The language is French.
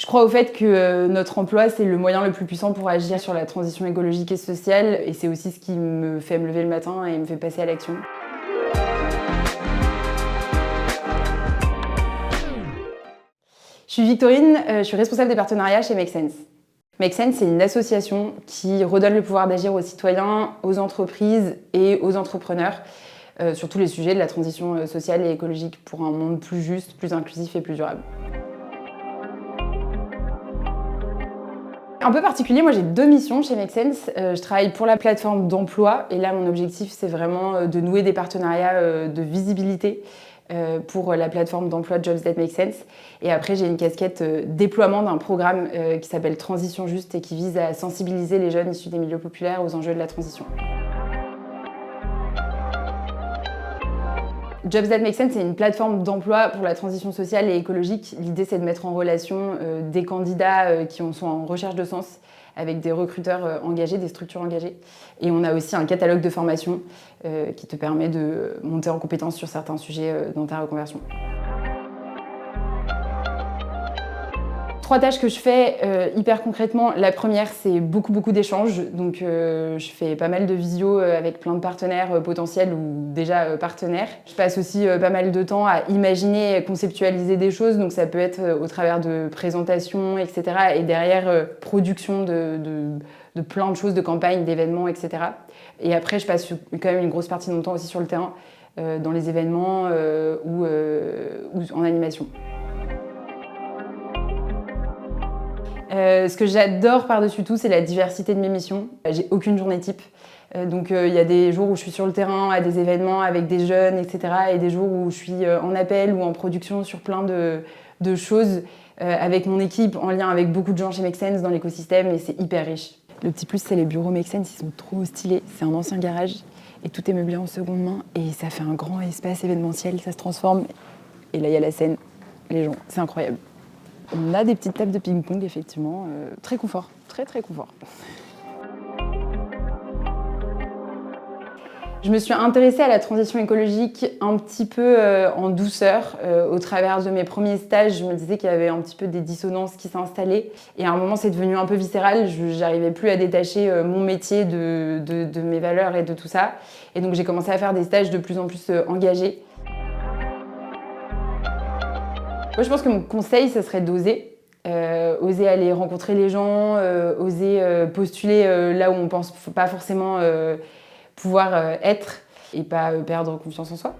Je crois au fait que notre emploi, c'est le moyen le plus puissant pour agir sur la transition écologique et sociale, et c'est aussi ce qui me fait me lever le matin et me fait passer à l'action. Je suis Victorine, je suis responsable des partenariats chez Make Sense. Make Sense, c'est une association qui redonne le pouvoir d'agir aux citoyens, aux entreprises et aux entrepreneurs sur tous les sujets de la transition sociale et écologique pour un monde plus juste, plus inclusif et plus durable. Un peu particulier, moi j'ai 2 missions chez Make Sense. Je travaille pour la plateforme d'emploi et là mon objectif c'est vraiment de nouer des partenariats de visibilité pour la plateforme d'emploi Jobs That Make Sense. Et après j'ai une casquette déploiement d'un programme qui s'appelle Transition Juste et qui vise à sensibiliser les jeunes issus des milieux populaires aux enjeux de la transition. Jobs That Make Sense, c'est une plateforme d'emploi pour la transition sociale et écologique. L'idée, c'est de mettre en relation des candidats qui sont en recherche de sens avec des recruteurs engagés, des structures engagées. Et on a aussi un catalogue de formation qui te permet de monter en compétence sur certains sujets dans ta reconversion. 3 tâches que je fais hyper concrètement. La première, c'est beaucoup d'échanges. Donc, je fais pas mal de visio avec plein de partenaires potentiels ou déjà partenaires. Je passe aussi pas mal de temps à imaginer et conceptualiser des choses. Donc, ça peut être au travers de présentations, etc. Et derrière, production de plein de choses, de campagnes, d'événements, etc. Et après, je passe quand même une grosse partie de mon temps aussi sur le terrain, dans les événements ou en animation. Ce que j'adore par-dessus tout, c'est la diversité de mes missions. J'ai aucune journée type. Donc il y a des jours où je suis sur le terrain, à des événements avec des jeunes, etc. Et des jours où je suis en appel ou en production sur plein de choses avec mon équipe, en lien avec beaucoup de gens chez Make Sense dans l'écosystème, et c'est hyper riche. Le petit plus, c'est les bureaux Make Sense, ils sont trop stylés. C'est un ancien garage et tout est meublé en seconde main et ça fait un grand espace événementiel, ça se transforme. Et là, il y a la scène, les gens, c'est incroyable. On a des petites tables de ping-pong, effectivement, très confort, très confort. Je me suis intéressée à la transition écologique un petit peu en douceur. Au travers de mes premiers stages, je me disais qu'il y avait un petit peu des dissonances qui s'installaient. Et à un moment, c'est devenu un peu viscéral. J'arrivais plus à détacher mon métier de mes valeurs et de tout ça. Et donc, j'ai commencé à faire des stages de plus en plus engagés. Moi, je pense que mon conseil, ça serait d'oser. Oser aller rencontrer les gens, oser postuler là où on pense pas forcément pouvoir être et pas perdre confiance en soi.